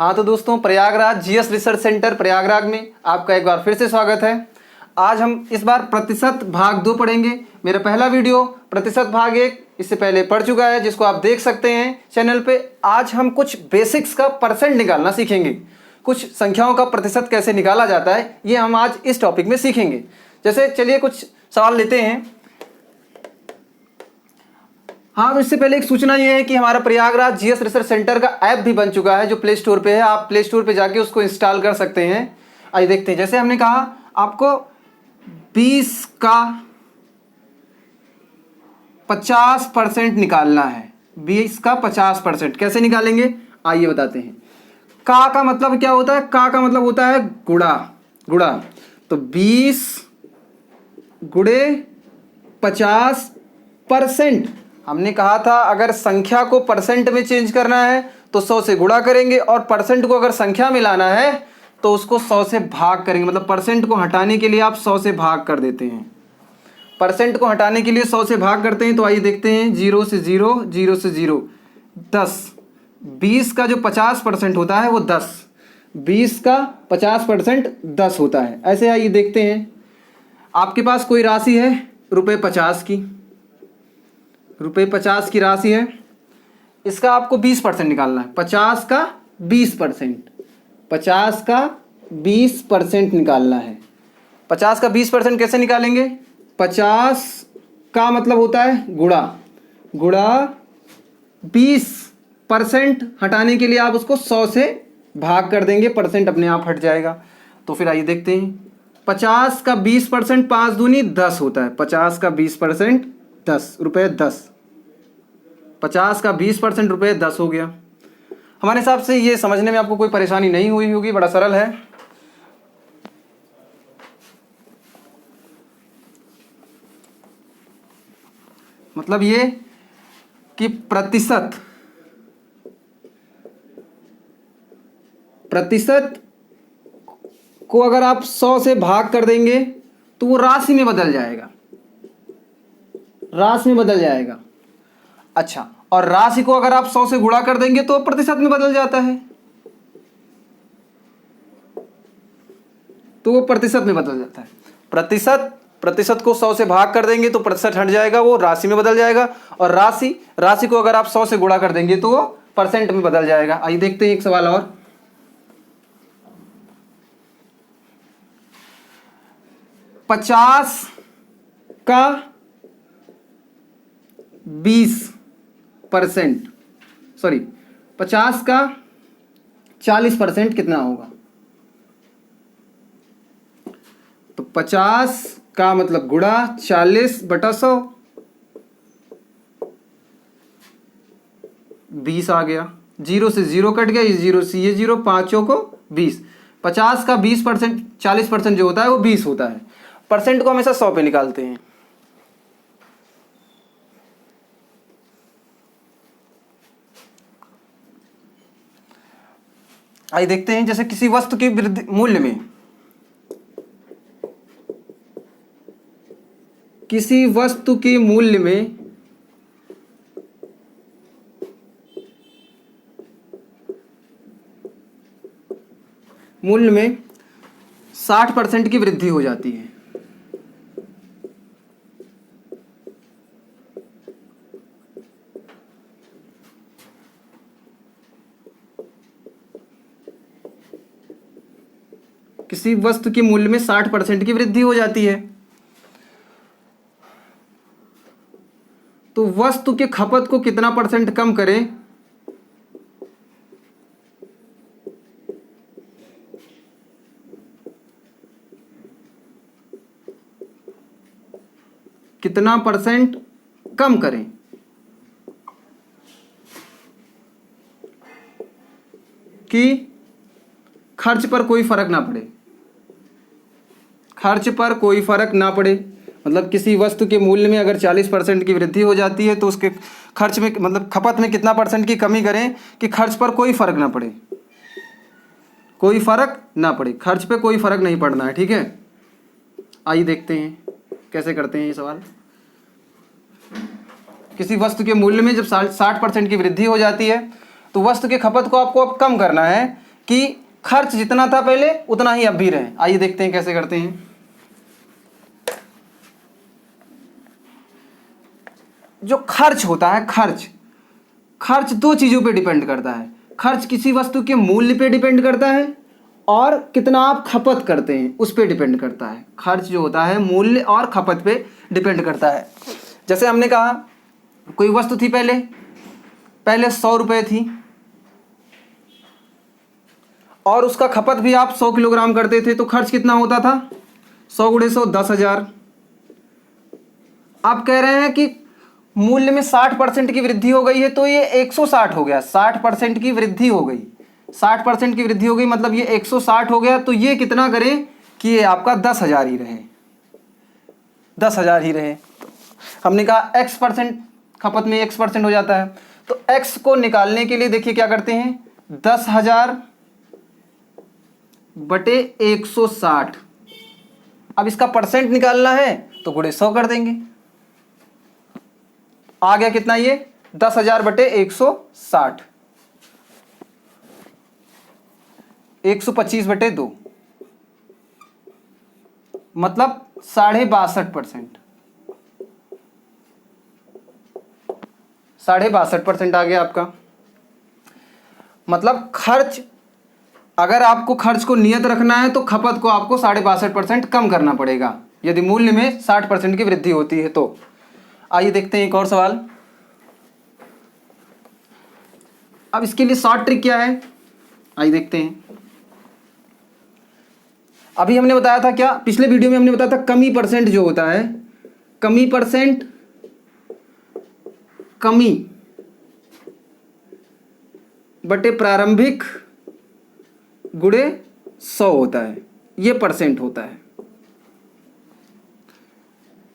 हाँ तो दोस्तों, Prayagraj GS research centre Prayagraj में आपका एक बार फिर से स्वागत है। आज हम इस बार प्रतिशत भाग 2 पढ़ेंगे। मेरा पहला वीडियो प्रतिशत भाग 1 इससे पहले पढ़ चुका है, जिसको आप देख सकते हैं चैनल पे। आज हम कुछ बेसिक्स का परसेंट निकालना सीखेंगे। कुछ संख्याओं का प्रतिशत कैसे निकाला जाता है, ये हम आज इस टॉपिक में सीखेंगे। जैसे चलिए कुछ सवाल लेते हैं। हाँ, तो इससे पहले एक सूचना ये है कि हमारा प्रयागराज जीएस रिसर्च सेंटर का ऐप भी बन चुका है, जो प्ले स्टोर पे है। आप प्ले स्टोर पे जाके उसको इंस्टॉल कर सकते हैं। आइए देखते हैं। जैसे हमने कहा आपको 20 का 50% निकालना है। 20 का 50% कैसे निकालेंगे, आइए बताते हैं। का मतलब क्या होता है? का मतलब होता है गुणा। तो 20 गुणे 50%। हमने कहा था अगर संख्या को परसेंट में चेंज करना है तो 100 से गुणा करेंगे, और परसेंट को अगर संख्या में लाना है तो उसको 100 से भाग करेंगे। मतलब परसेंट को हटाने के लिए आप 100 से भाग कर देते हैं। परसेंट को हटाने के लिए 100 से भाग करते हैं। तो आइए देखते हैं। 0 से 0, 0 से 0, 10। 20 का जो 50% होता है वो 10। 20 का 50% 10 होता है। ऐसे आइए देखते हैं। आपके पास कोई राशि है ₹50 की, ₹50 की राशि है। इसका आपको 20% निकालना है। 50 का 20%, 50 का 20% निकालना है। 50 का 20% कैसे निकालेंगे? 50 का मतलब होता है गुणा 20%। हटाने के लिए आप उसको 100 से भाग कर देंगे, परसेंट अपने आप हट जाएगा। तो फिर आइए देखते हैं। 50 का 20% 5 दूनी 10 होता है। 50 का 20% 10 रुपये 10। 50 का 20% रुपये 10 हो गया। हमारे हिसाब से ये समझने में आपको कोई परेशानी नहीं हुई होगी, बड़ा सरल है। मतलब ये कि प्रतिशत को अगर आप 100 से भाग कर देंगे तो वो राशि में बदल जाएगा। अच्छा, और राशि को अगर आप 100 से गुणा कर देंगे तो प्रतिशत में बदल जाता है। तो वो प्रतिशत में बदल जाता है। प्रतिशत को 100 से भाग कर देंगे तो प्रतिशत हट जाएगा, वो राशि में बदल जाएगा। और राशि को अगर आप 100 से गुणा कर देंगे तो वो परसेंट में बदल जाएगा। आइए देखते हैं एक सवाल और। पचास का 50 का 40% कितना होगा? तो 50 का मतलब गुणा 40/100, 20 आ गया। 0 से 0 कट गया, ये 0 से ये 0, 5 को 20। 50 का 20%, 40% जो होता है वो 20 होता है। परसेंट को हमेशा 100 पे निकालते हैं। आइए देखते हैं। जैसे किसी वस्तु के मूल्य में, किसी वस्तु के मूल्य में 60% की वृद्धि हो जाती है। किसी वस्तु के मूल्य में 60% की वृद्धि हो जाती है, तो वस्तु के खपत को कितना परसेंट कम करें? कितना परसेंट कम करें कि खर्च पर कोई फर्क ना पड़े। मतलब किसी वस्तु के मूल्य में अगर 40% की वृद्धि हो जाती है तो उसके खर्च में, मतलब खपत में कितना परसेंट की कमी करें कि खर्च पर कोई फर्क ना पड़े। खर्च पे कोई फर्क नहीं पड़ना है। ठीक है, आइए देखते हैं कैसे करते हैं ये सवाल। किसी वस्तु के मूल्य में जब 60% की वृद्धि हो जाती है तो वस्तु के खपत को आपको अब कम करना है कि खर्च जितना था पहले उतना ही अब भी रहे। आइए देखते हैं कैसे करते हैं। जो खर्च होता है, खर्च दो चीजों पे डिपेंड करता है। खर्च किसी वस्तु के मूल्य पे डिपेंड करता है और कितना आप खपत करते हैं उस पे डिपेंड करता है। खर्च जो होता है मूल्य और खपत पे डिपेंड करता है। जैसे हमने कहा कोई वस्तु थी पहले 100 रुपये थी और उसका खपत भी आप 100 किलोग्राम करते थे, तो खर्च कितना होता था? 100 गुणे 100 10,000। आप कह रहे हैं कि मूल्य में 60% की वृद्धि हो गई है तो ये 160 हो गया। 60% की वृद्धि हो गई, 60% की वृद्धि हो गई मतलब ये 160 हो गया। तो ये कितना करें कि ये आपका 10,000 ही रहे, 10,000 ही रहे। हमने कहा x% खपत में x% हो जाता है, तो x को निकालने के लिए देखिए क्या करते हैं, 10,000 बटे 160। अब इसका परसेंट निकालना है तो गुणे 100 कर देंगे। आ गया कितना ये 10,000 बटे 160, 125 बटे 2 मतलब 62.5%, 62.5% आ गया आपका। मतलब खर्च, अगर आपको खर्च को नियत रखना है तो खपत को आपको 62.5% कम करना पड़ेगा यदि मूल्य में 60% की वृद्धि होती है तो। आइए देखते हैं एक और सवाल। अब इसके लिए शॉर्ट ट्रिक क्या है, आइए देखते हैं। अभी हमने बताया था क्या, पिछले वीडियो में हमने बताया था कमी परसेंट जो होता है, कमी परसेंट, कमी बटे प्रारंभिक गुणे 100 होता है, ये परसेंट होता है।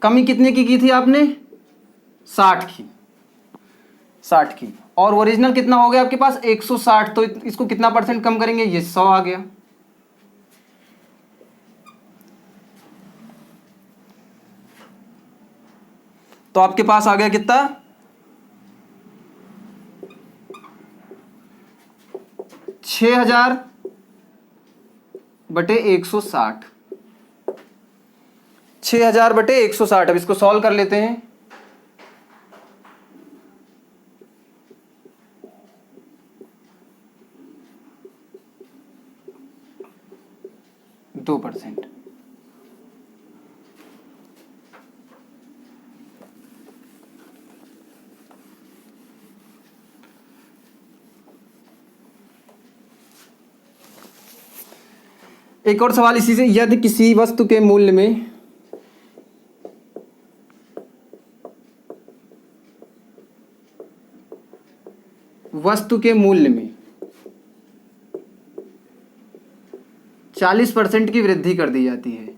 कमी कितने की थी आपने? 60 की, 60 की। और ओरिजिनल कितना हो गया आपके पास? 160। तो इसको कितना परसेंट कम करेंगे? ये 100 आ गया। तो आपके पास आ गया कितना? 6,000 बटे 160, 6,000 बटे 160। अब इसको सॉल्व कर लेते हैं। दो %। एक और सवाल इसी से, यदि किसी वस्तु के मूल्य में वस्तु के मूल्य में 40% की वृद्धि कर दी जाती है,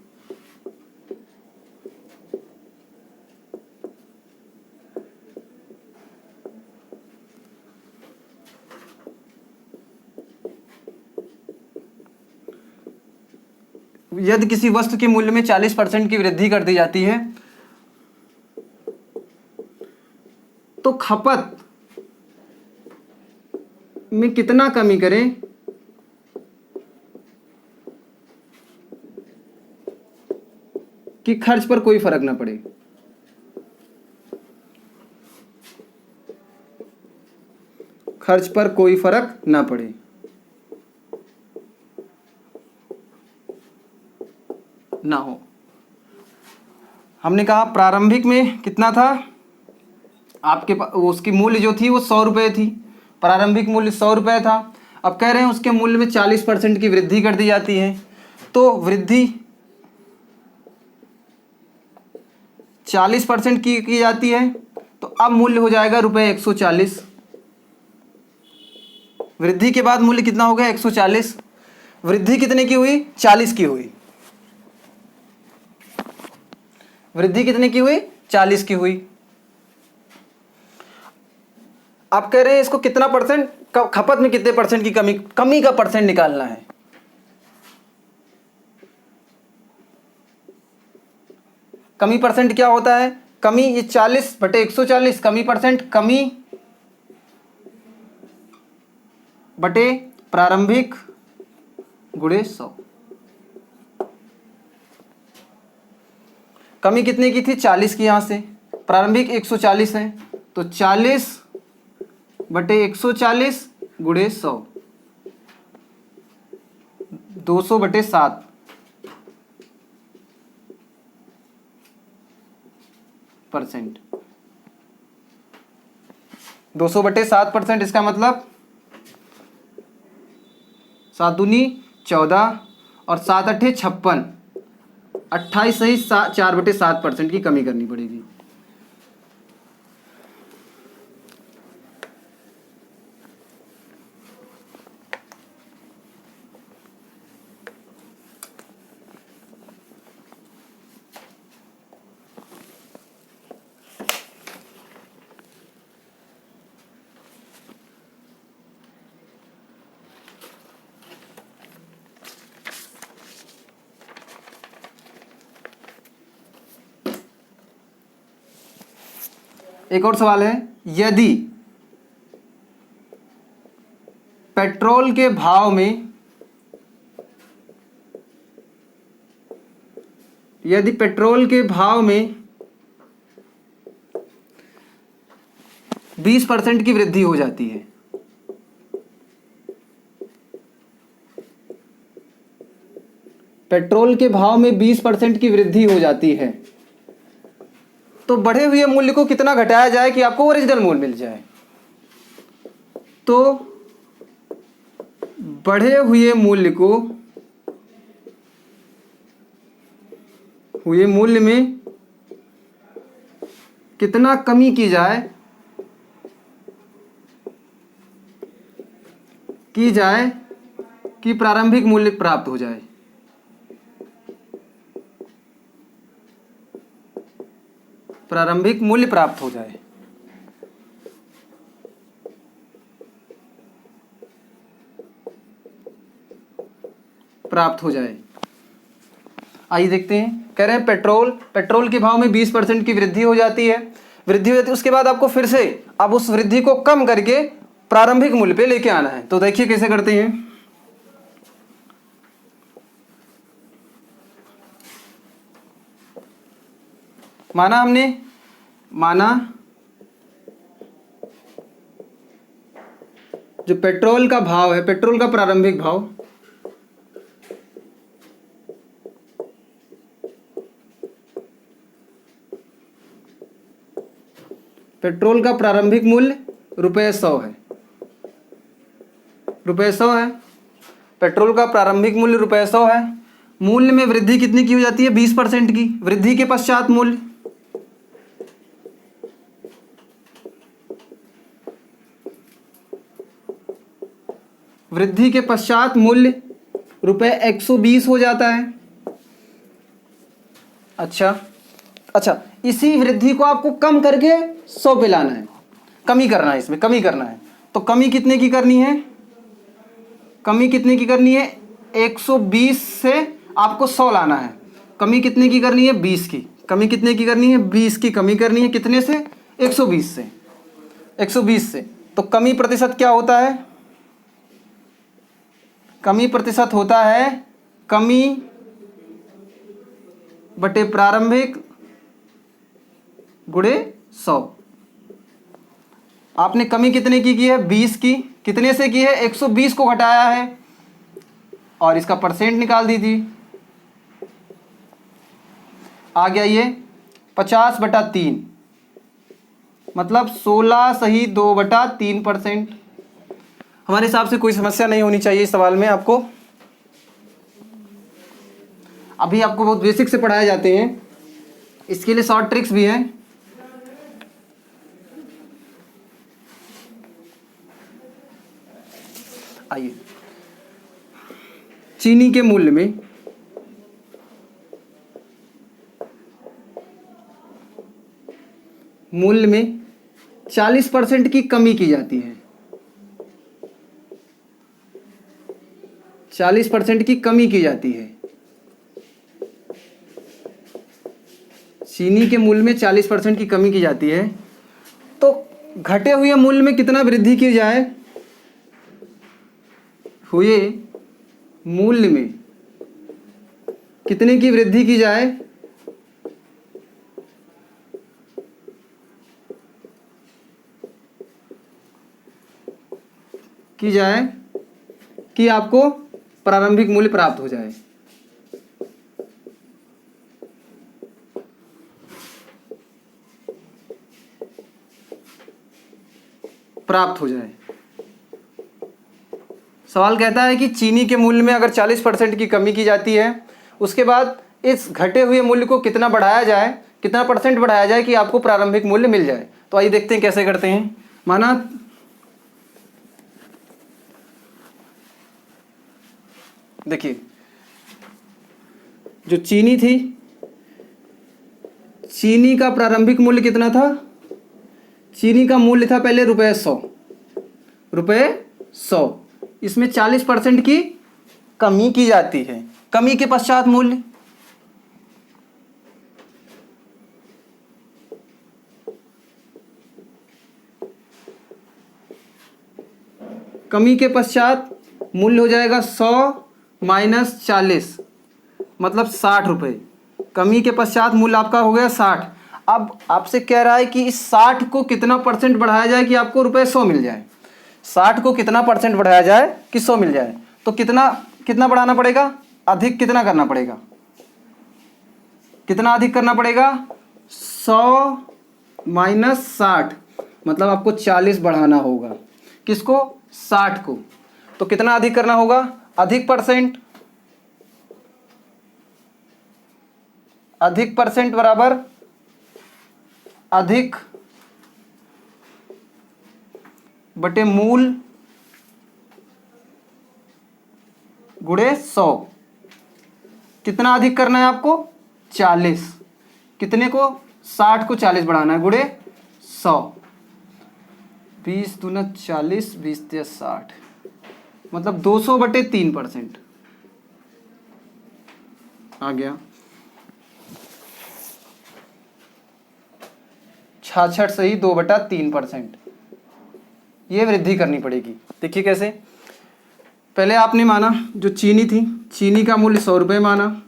यदि किसी वस्तु के मूल्य में 40% की वृद्धि कर दी जाती है तो खपत में कितना कमी करें कि खर्च पर कोई फर्क ना पड़े? खर्च पर कोई फर्क ना पड़े। ना हो। हमने कहा प्रारंभिक में कितना था आपके पास, उसकी मूल्य जो थी वो 100 रुपये थी, प्रारंभिक मूल्य 100 रुपये था। अब कह रहे हैं उसके मूल्य में 40% की वृद्धि कर दी जाती है, तो वृद्धि 40% की जाती है, तो अब मूल्य हो जाएगा ₹140। वृद्धि के बाद मूल्य कितना हो गया? 140। वृद्धि कितने की हुई? 40 की हुई। वृद्धि कितने की हुई? 40 की हुई। आप कह रहे हैं इसको कितना परसेंट, खपत में कितने परसेंट की कमी का परसेंट निकालना है। कमी परसेंट क्या होता है? कमी, ये 40 बटे 140, कमी परसेंट, कमी बटे प्रारंभिक गुणे 100। कमी कितने की थी? 40 की। यहाँ से प्रारंभिक 140 है तो 40 बटे 140 गुणे 100, 200 बटे 7 %। 200 बटे 7%, इसका मतलब 7 दूनी 14 और 7 अट्ठे 56, 28 सही 4 बटे 7% की कमी करनी पड़ेगी। एक और सवाल है, यदि पेट्रोल के भाव में 20% की वृद्धि हो जाती है, पेट्रोल के भाव में 20% की वृद्धि हो जाती है, तो बढ़े हुए मूल्य को कितना घटाया जाए कि आपको ओरिजिनल मूल्य मिल जाए? तो बढ़े हुए मूल्य में कितना कमी की जाए कि प्रारंभिक मूल्य प्राप्त हो जाए। प्रारंभिक मूल्य प्राप्त हो जाए। आइए देखते हैं। कह रहे हैं पेट्रोल के भाव में 20% की वृद्धि हो जाती है, उसके बाद आपको फिर से अब उस वृद्धि को कम करके प्रारंभिक मूल्य पे लेके आना है। तो देखिए कैसे करते हैं। माना जो पेट्रोल का भाव है, पेट्रोल का प्रारंभिक भाव मूल्य ₹100 है। पेट्रोल का प्रारंभिक मूल्य ₹100 है। मूल्य में वृद्धि कितनी की हो जाती है? 20% की। वृद्धि के पश्चात मूल्य ₹120 हो जाता है। अच्छा, इसी वृद्धि को आपको कम करके 100 पे लाना है, कमी करना है, इसमें कमी करना है। तो कमी कितने की करनी है? 120 से आपको 100 लाना है। कमी कितने की करनी है? 20 की। कमी कितने की करनी है? 20 की कमी करनी है। कितने से? 120 से। तो कमी प्रतिशत क्या होता है? कमी प्रतिशत होता है कमी बटे प्रारंभिक गुणे 100। आपने कमी कितने की है? 20 की। कितने से की है? 120 को घटाया है और इसका परसेंट निकाल दीजिए। आ गया ये 50/3, मतलब 16 सही 2/3%। हमारे हिसाब से कोई समस्या नहीं होनी चाहिए इस सवाल में। आपको अभी आपको बहुत बेसिक से पढ़ाए जाते हैं, इसके लिए शॉर्ट ट्रिक्स भी हैं। आइए, चीनी के मूल्य में मूल्य में 40% की कमी की जाती है। 40% की कमी की जाती है। चीनी के मूल्य में 40% की कमी की जाती है, तो घटे हुए मूल्य में कितना वृद्धि की जाए? हुए मूल्य में कितने की वृद्धि की जाए, कि आपको प्रारंभिक मूल्य प्राप्त हो जाए। सवाल कहता है कि चीनी के मूल्य में अगर 40% की कमी की जाती है, उसके बाद इस घटे हुए मूल्य को कितना बढ़ाया जाए, कितना परसेंट बढ़ाया जाए कि आपको प्रारंभिक मूल्य मिल जाए। तो आइए देखते हैं कैसे करते हैं। माना देखिए, जो चीनी थी, चीनी का प्रारंभिक मूल्य कितना था, चीनी का मूल्य था पहले ₹100। इसमें 40% की कमी की जाती है। कमी के पश्चात मूल्य, मूल्य हो जाएगा 100 माइनस 40 मतलब ₹60। कमी के पश्चात मूल्य आपका हो गया 60। अब आपसे कह रहा है कि इस 60 को कितना परसेंट बढ़ाया जाए कि आपको ₹100 मिल जाए। 60 को कितना परसेंट बढ़ाया जाए कि 100 मिल जाए। तो कितना बढ़ाना पड़ेगा, अधिक कितना करना पड़ेगा, कितना अधिक करना पड़ेगा, 100 माइनस 60 मतलब आपको 40 बढ़ाना होगा। किसको, 60 को। तो कितना अधिक करना होगा, अधिक परसेंट बराबर अधिक बटे मूल गुणे 100। कितना अधिक करना है आपको, 40। कितने को, 60 को 40 बढ़ाना है गुणे 100। 20 दूना 40, 20 तिया 60 मतलब 200/3% आ गया। 66 से ही 2/3%। ये वृद्धि करनी पड़ेगी। देखिए कैसे, पहले आपने माना जो चीनी थी, चीनी का मूल्य ₹100 माना।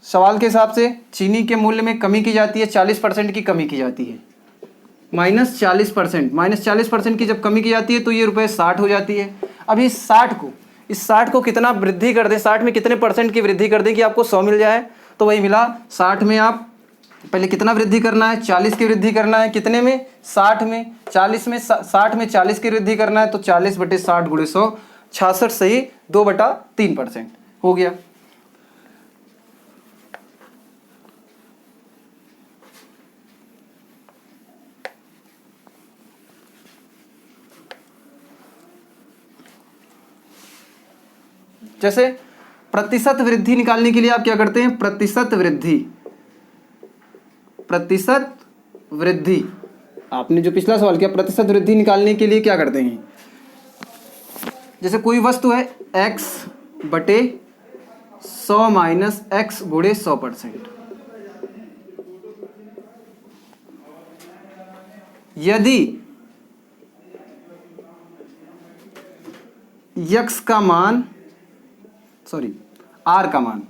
सवाल के हिसाब से चीनी के मूल्य में कमी की जाती है, 40% की कमी की जाती है, माइनस 40% की जब कमी की जाती है तो ये ₹60 हो जाती है। अब इस 60 को कितना वृद्धि कर दें, 60 में कितने परसेंट की वृद्धि कर दें कि आपको 100 मिल जाए। तो वही मिला, 60 में आप पहले कितना वृद्धि करना है, 40 की वृद्धि करना है। कितने में, 60 में। 40 में 60 में 40 की वृद्धि करना है तो 40/60 गुणे 100, 66 से ही 2/3% हो गया। जैसे प्रतिशत वृद्धि निकालने के लिए आप क्या करते हैं, प्रतिशत वृद्धि आपने जो पिछला सवाल किया, प्रतिशत वृद्धि निकालने के लिए क्या करते हैं। जैसे कोई वस्तु है x/100 माइनस x गुणे 100%। यदि x का मान r का मान,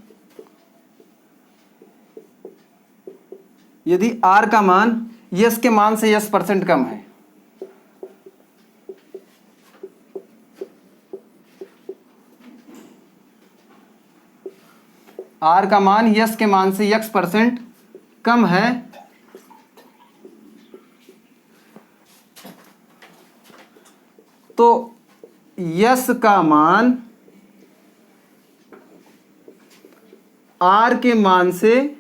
यदि r का मान यस के मान से 10% कम है, r का मान यस के मान से x% कम है, तो यस का मान r के मान से,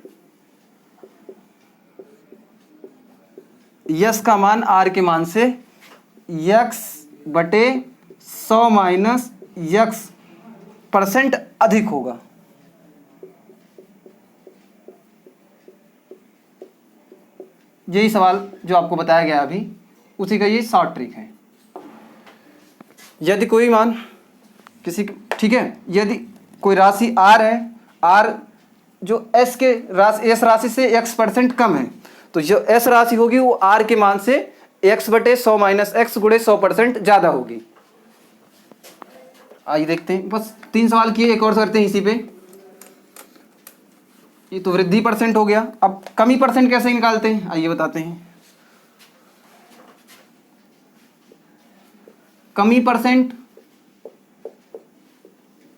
यस का मान r के मान से x/100 माइनस x% अधिक होगा। यही सवाल जो आपको बताया गया अभी, उसी का ये शॉर्ट ट्रिक है। यदि कोई मान किसी, ठीक है, यदि कोई राशि r है, r जो s राशि से x% कम है, तो जो s राशि होगी वो r के मान से x/100 माइनस x गुणे 100% ज़्यादा होगी। आइए देखते हैं, बस 3 सवाल किए, एक और करते हैं इसी पे। ये तो वृद्धि परसेंट हो गया, अब कमी परसेंट कैसे निकालते हैं आइए बताते हैं। कमी परसेंट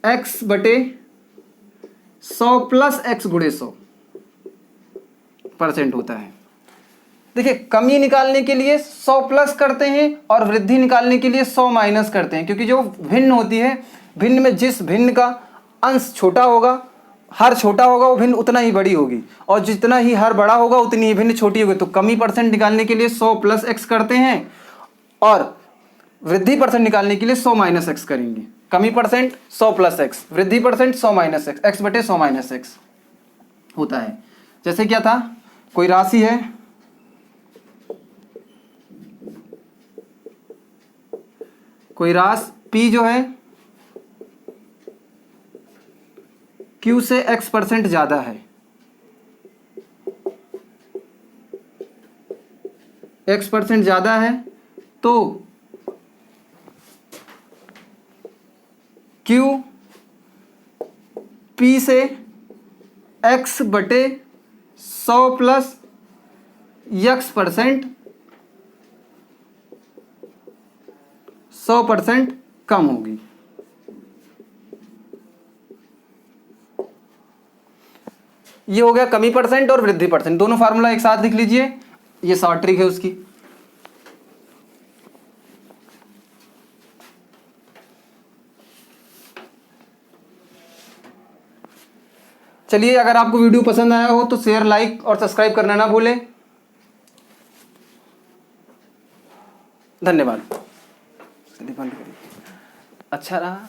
x बटे 100 प्लस x गुणे 100 परसेंट होता है। देखिए कमी निकालने के लिए 100 प्लस करते हैं और वृद्धि निकालने के लिए 100 माइनस करते हैं, क्योंकि जो भिन्न होती है, भिन्न में जिस भिन्न का अंश छोटा होगा, हर छोटा होगा वो भिन्न उतना ही बड़ी होगी, और जितना ही हर बड़ा होगा उतनी ही भिन्न छोटी होगी। तो कमी परसेंट निकालने के लिए 100 प्लस x करते हैं और वृद्धि परसेंट निकालने के लिए 100 माइनस x करेंगे। कमी परसेंट 100 प्लस x, वृद्धि परसेंट 100 माइनस x, x बटे 100 माइनस x होता है। जैसे क्या था, कोई राशि है, कोई राशि p जो है q से x परसेंट ज्यादा है, x परसेंट ज्यादा है, तो q p से x बटे 100 प्लस x परसेंट 100% कम होगी। ये हो गया कमी परसेंट और वृद्धि परसेंट, दोनों फार्मूला एक साथ लिख लीजिए, ये शॉर्ट ट्रिक है उसकी। चलिए, अगर आपको वीडियो पसंद आया हो तो शेयर, लाइक और सब्सक्राइब करना ना भूलें। धन्यवाद। अच्छा रहा।